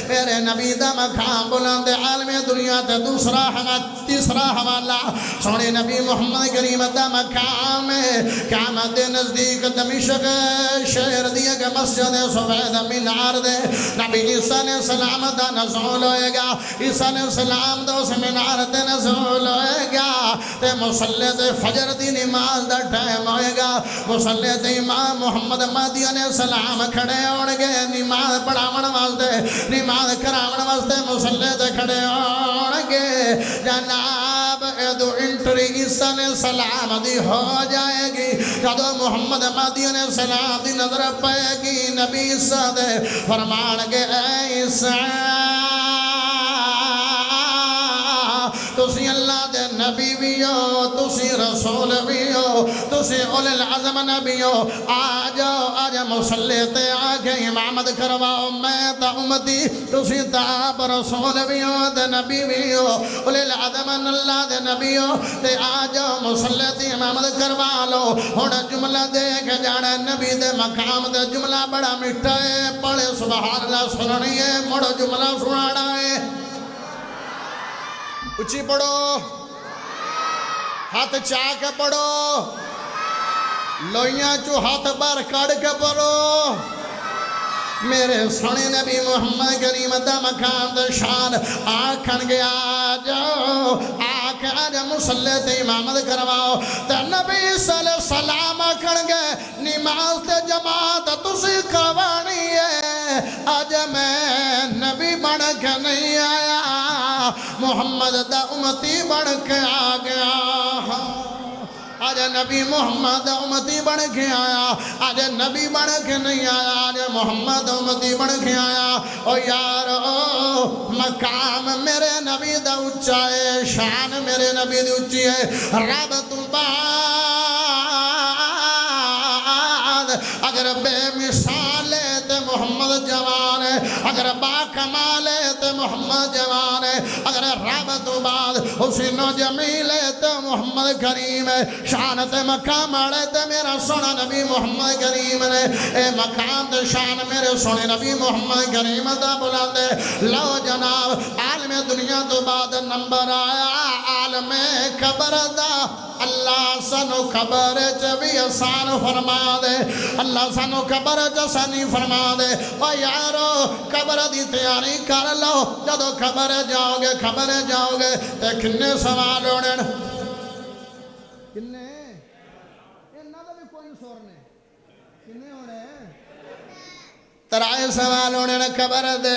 میرے نبی دا مقام بلند عالم دنیا تے تیسرا حوالہ سونے نبی محمد کریم دا مقام قیامت نزدیک دمشق شہر دیا کہ مسجد سوید مینار دے نبی عیسیٰ علیہ السلام دا نزول ہوئے گا عیسیٰ علیہ السلام دا اس مینار دے نزول ہوئے گا تے مسلط فجر دی نماز دا ٹائم ہوئے گا مسلط امام محمد مہدی علیہ السلام کھڑے ہوڑگے نماز پڑھاون واسطے نماز کراون واسطے مسلط کھڑے ہوڑگے جناب ادو انٹری عیسیٰ علیہ السلام دی ہو جائے گی جدو محمد مہدی علیہ السلام دی نظر پائے گی نبی عیسیٰ دے فرمان گے اے عیسیٰ تسی اللہ دے نبی بھی ہو تسی رسول بھی ہو تسی اولی العظم نبی ہو آج مسلط آگے امامت کرواؤ میں تا امتی تسی تاب رسول بھی ہو دے نبی بھی ہو اولی العظم اللہ دے نبی ہو تے آج مسلط امامت کروا لو ہونا جملہ دے کہ جانا نبی دے مقام دے جملہ بڑا مٹھا ہے پڑھے سبحان اللہ سننی ہے مڑو جملہ سنانا ہے اچھی پڑھو ہاتھ چاہ کے پڑھو لوئیاں چو ہاتھ بار کڑ کے پڑھو میرے سونے نبی محمد کریم دا مقام دا شان آکھن گیا جاؤ آکھ آج مسلح تے امامت کرواؤ تے نبی صلی اللہ علیہ وسلم آکھن گئے نماز تے جماعت تسی کروانی ہے آج میں نبی بن کے نہیں آیا محمد دا امتی بن کے آ گیا آج نبی محمد امتی بن کے آیا آج نبی بن کے نہیں آیا آج محمد امتی بن کے آیا او یارو مقام میرے نبی دا اچھا ہے شان میرے نبی دا اچھی ہے رب تو بعد اگر بے مثال ہے تے محمد جوان ہے اگر با کمال ہے تے محمد جوان ہے اگر رب تو بعد حسین و جمیل ہے تے محمد کریم ہے شان تے مقام آڑے تے میرا سونا نبی محمد کریم نے اے مقام تے شان میرے سونے نبی محمد کریم دا بلندے لو جناب عالم دنیا تو بعد نمبر آیا عالم قبر دا اللہ سانو قبر چوی آسان فرما دے اللہ سانو قبر چسانی فرما دے او یارو قبر دی تیاری کر لو جدو قبر جاؤ گے تے کنے سوال ہونے کنے انہاں دا بھی کوئی سورنے کنے ہونے ترائے سوال ہونے قبر دے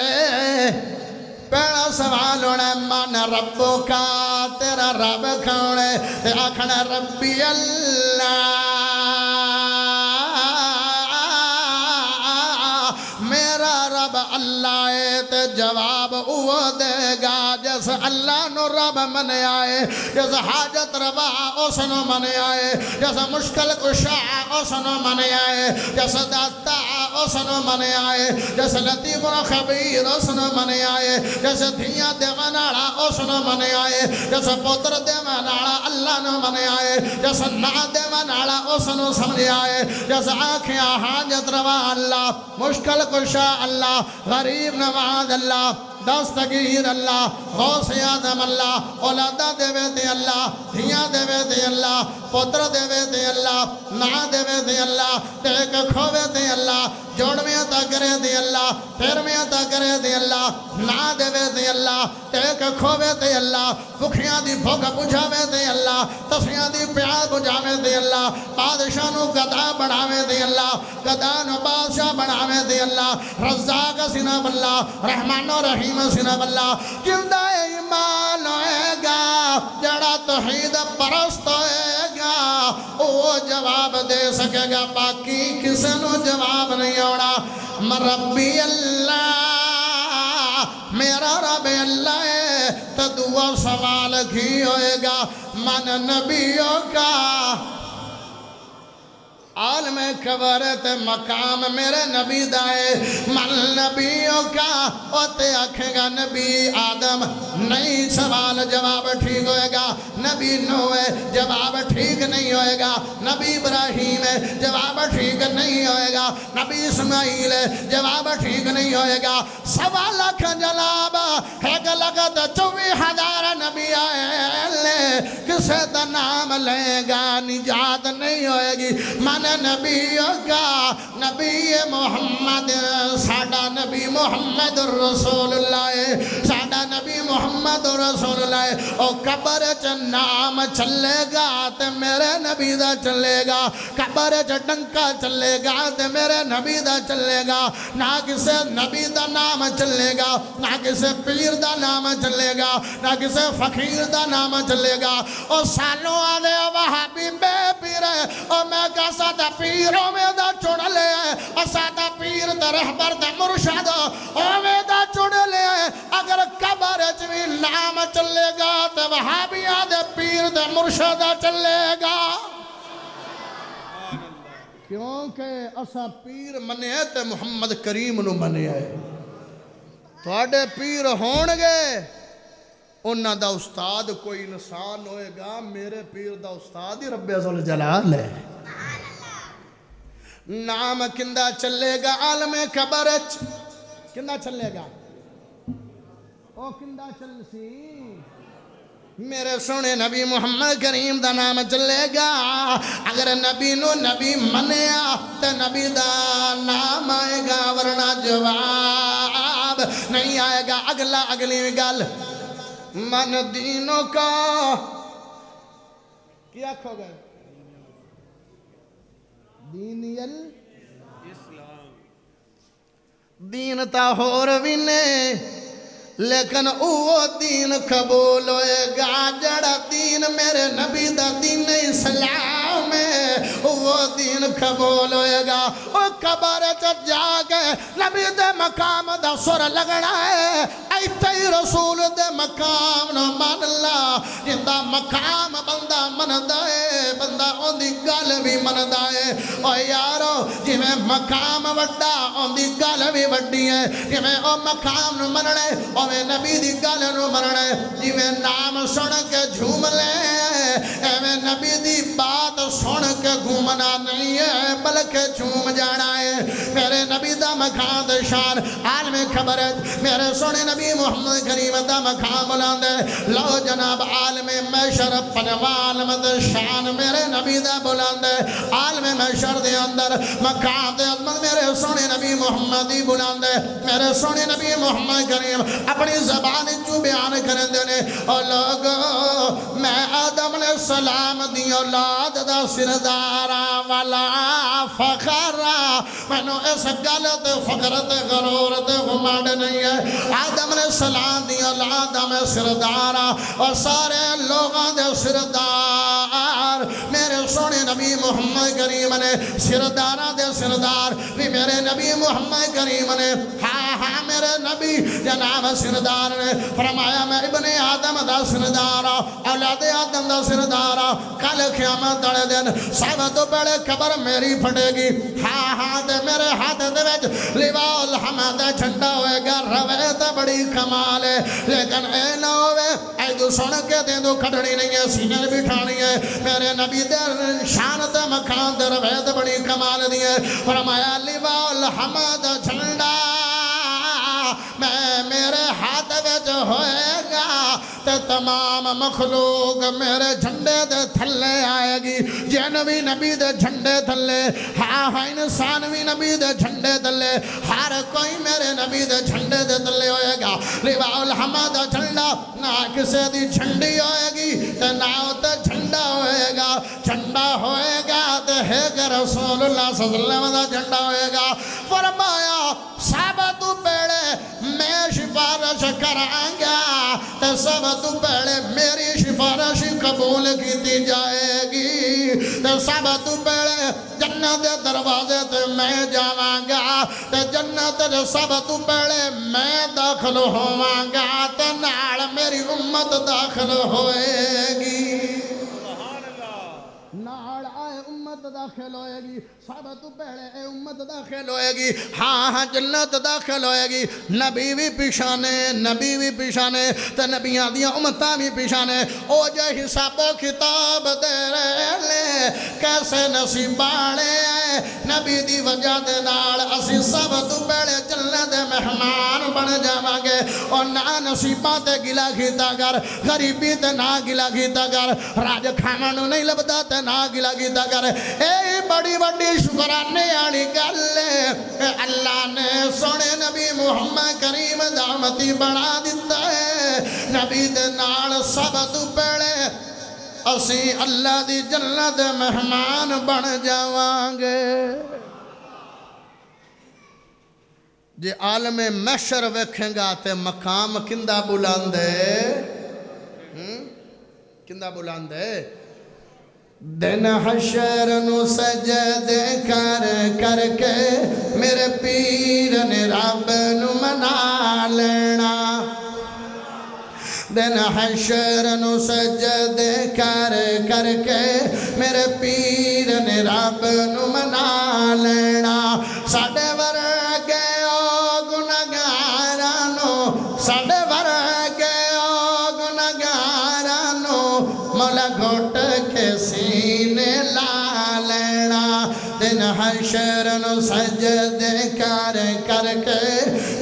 پہلا سوال ہونا من ربو کا تیرا رب کون ہے آکھنا ربی اللہ میرا رب اللہ ہے تے جواب وہ دے گا جس اللہ نو رب منے آئے جس حاجت روا اس نو منے آئے جس مشکل کشا اس نو منے آئے جس داتا اس نو منے آئے جس لطیف و خبیر اس نو منے آئے جس دھیاں دیواناڑا اس نو منے آئے جس پتر دیواناڑا اللہ نو منے آئے جس نا دیواناڑا اس نو سمجھے آئے جس آنکھیں حاجت روا اللہ مشکل کشا اللہ غریب نواز اللہ دستگیر اللہ غوث آدم اللہ اولادہ دیوے دے اللہ دھیاں دیوے دے اللہ پتر دیوے دے اللہ نا دیوے دے اللہ ٹیک کھوے دے اللہ جوڑ میں عطا کرے دے اللہ پھر میں عطا کرے دے اللہ نا دیوے دے اللہ ٹیک کھوے دے اللہ بکھیاں دی بھوک بجھاوے دے اللہ تسیاں دی پیار بجھاوے دے اللہ بادشاہ نو گدا بڑھاوے دے اللہ گدا نو بادشاہ بڑھاوے دے اللہ رزاق سینہ باللہ رحمان و رحیم سینہ باللہ جلدہ ایمان ہوئے گا جڑا توحید پرست ہوئے گا وہ جواب دے سکے گا باقی کسی نو جواب نہیں ہونا ربی اللہ میرا رب اللہ ہے تو دعا سوال کی ہوئے گا من نبیوں کا عالم قبرت مقام میرے نبی دائے من نبیوں کا اوتے آکھے گا نبی آدم نہیں سوال جواب ٹھیک ہوئے گا نبی نوح جواب ٹھیک نہیں ہوئے گا نبی ابراہیم جواب ٹھیک نہیں ہوئے گا نبی اسماعیل جواب ٹھیک نہیں ہوئے گا 1.25 لاکھ جناب 1,24,000 نبی آئے کسے دا نام لے گا نجات نہیں ہوئے گی من نبیوں کا نبی محمد ساڑھا نبی محمد رسول اللہ ساڑھا نبی محمد رسول اللہ او قبر چ نام چلے گا تے میرے نبی دا چلے گا قبر چ ڈنکا چلے گا تے میرے نبی دا چلے گا نہ کسے نبی دا نام چلے گا نہ کسے پیر دا نام چلے گا نہ کسے فقیر دا نام چلے گا او سالوں آلے وہابی بے پیرے او میں کسا دا پیروں میں دا چڑھ لے آئے اسا دا پیر دا رہبر دا مرشد او میں دا چڑھ لے آئے اگر قبر چوی نام چلے گا تو وہابیاں دے پیر دا مرشد چلے گا کیونکہ اسا پیر منے ہے تے محمد کریم نو منے ہے تو آڑے پیر ہونگے انہاں دا استاد کوئی انسان ہوئے گا میرے پیر دا استاد ہی رب عزوجل جلال ہے نام کندہ چلے گا عالم قبرچ کندا چلے گا او کندا چل سی میرے سونے نبی محمد کریم دا نام چلے گا اگر نبی نو نبی منیا تے نبی دا نام آئے گا ورنہ جواب نہیں آئے گا اگلی گل من دینوں کا کیا کھو گئے دینیل دین تا ہور بھی نے لیکن وہ دین قبول ہوئے گا جڑا دین میرے نبی دا دین اسلام ہے وہ دین قبول ہوئے گا وہ قبر جا گئے نبی دے مقام دا سر لگنا ہے ایتے ہی رسول دے مقام نہ مان لا جندہ مقام بندہ من دائے بندہ ان دی گل بھی من دائے اور یارو جی میں مقام وڈا ان دی گل بھی وڈی ہے جی میں او مقام نہ مننے میں نبی دی گل نو مرنے جی میں نام سن کے جھوم لے میں نبی دی بات سن کے گھومنا نہیں ہے بلکہ جھوم جانا ہے میرے نبی دا مقام دا شان عالم خبر ہے میرے سونے نبی محمد کریم دا مقام بلند ہے لو جناب عالم محشر پنوا عالم دا شان میرے نبی دا بلند ہے عالم محشر دے اندر مقام دے عظمت میرے سونے نبی محمد دی بلند ہے میرے سونے نبی محمد کریم اپنی زبان جو بیان کریں دینے اور لوگو میں آدم علیہ السلام دی اولاد دا سردارا والا فخرا میں نو اس گلت فقرت غرورت غمانڈ نہیں ہے آدم علیہ السلام دی اولاد میں سردارا اور سارے لوگاں دے سردار میرے سونے نبی محمد کریم نے سردارہ دے سردار بھی میرے نبی محمد کریم نے ہاں میرے نبی جناب سردار نے فرمایا میں ابن آدم دا سردارہ اولاد آدم دا سردارہ کل قیامت دڑے دن سب تو بڑے قبر میری پھٹے گی ہاں دے میرے ہاتھ دے ویچ لیواء الحمد جھنڈا ہوئے گا رویت بڑی کمال ہے لیکن اے نہ ہوئے اے دو سن کے دیں دو کھڑنی نہیں ہے سینے بٹھانی ہے میرے نبی دے شانت مقام دے رویت بڑی کمال دی ہے فرمایا لیواء الحمد جھنڈا میں میرے ہاتھ وچ ہوئے گا تے تمام مخلوق میرے جھنڈے دے تھلے آئے گی جن بھی نبی دے جھنڈے تھلے ہاں انسان بھی نبی دے جھنڈے تھلے ہر کوئی میرے نبی دے جھنڈے دے تھلے ہوئے گا لیواء الحمد جھنڈا نہ کسے دی جھنڈی ہوئے گی تے نہ تے جھنڈا ہوئے گا جھنڈا ہوئے گا تے ہے کہ رسول اللہ صلی اللہ علیہ وسلم جھنڈا ہوئے گا فرمایا سب تو پہلے میں سفارش کرانگا تے سب تو پہلے میری سفارش قبول کی دی جائے گی تے سب تو پہلے جنت دروازے تے میں جاوانگا تے جنت سب تو پہلے میں داخل ہووانگا تے نال میری امت داخل ہوئے گی نال آئے امت داخل ہوئے گی سب تو پہلے اے امت داخل ہوئے گی ہاں جنت داخل ہوئے گی نبی بھی پیشانے نبی بھی پیشانے تے نبیاں دیاں امتاں بھی پیشانے او جے حساب و کتاب دے رہے لے کیسے نصیبانے آئے نبی دی وجہ دے نال اسی سب تو پہلے جنت دے مہمان بن جاوانگے اور نہ نصیباں تے گلا کیتا کر غریبی تے نہ گلا کیتا کر راج کھانانو نہیں لبدا تے نہ گلا کیتا کر اے بڑی بڑی شکرانے آنی گل اللہ نے سونے نبی محمد کریم دامتی بنا دیتا ہے نبی دے نال سب تو پہلے اسی اللہ دی جنت مہمان بن جاوانگے جے عالم محشر ویکھیں گا تے مقام کندہ بلاندے کندہ بلاندے دن حشر نو سجدے کر کے میرے پیر نے رب نو منا لینا دن حشر نو سجدے کر کے میرے پیر نے رب نو منا لینا ساڑھے ورگے او گناہگارانو ساڑھے ورگے او گناہگارانو مولا گھٹ کے سینے لا لینا دن حشر نو سجدے کر کے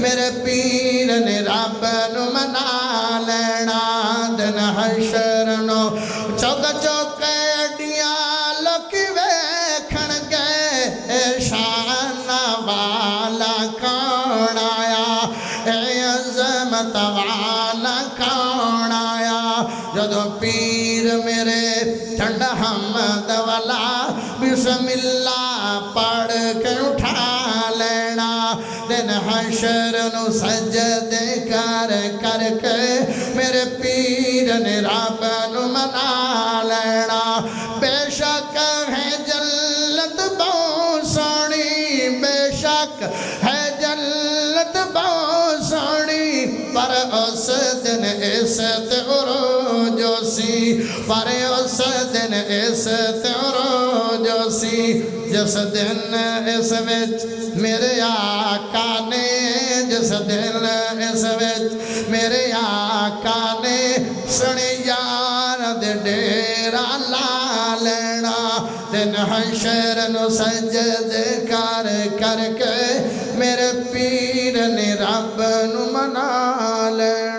میرے پیر نے رب نو منا لینا دن حشر نو چوک چوکے اڈیاں لوکی ویکھن گے شان والا کون آیا اے عظمت والا کون آیا جدو پیر میرے ٹھنڈ حمد والا بسم اللہ پڑھ کے اٹھا لینا دن حشر نو سجدے کر کر کے میرے پیر نے رب نو منا لینا بے شک ہے جنت بہت سونی بے شک ہے جنت بہت سونی پر اس دن اس تے عروج سی پر اس دن اس تے عروج سی جس دن اس وچ میرے آقا نے جس دن اس وچ میرے آقا نے سنی یار دے ڈیرا لا لینا دن حشر نو سجدے کر کر کے میرے پیر نے رب نو منا لینا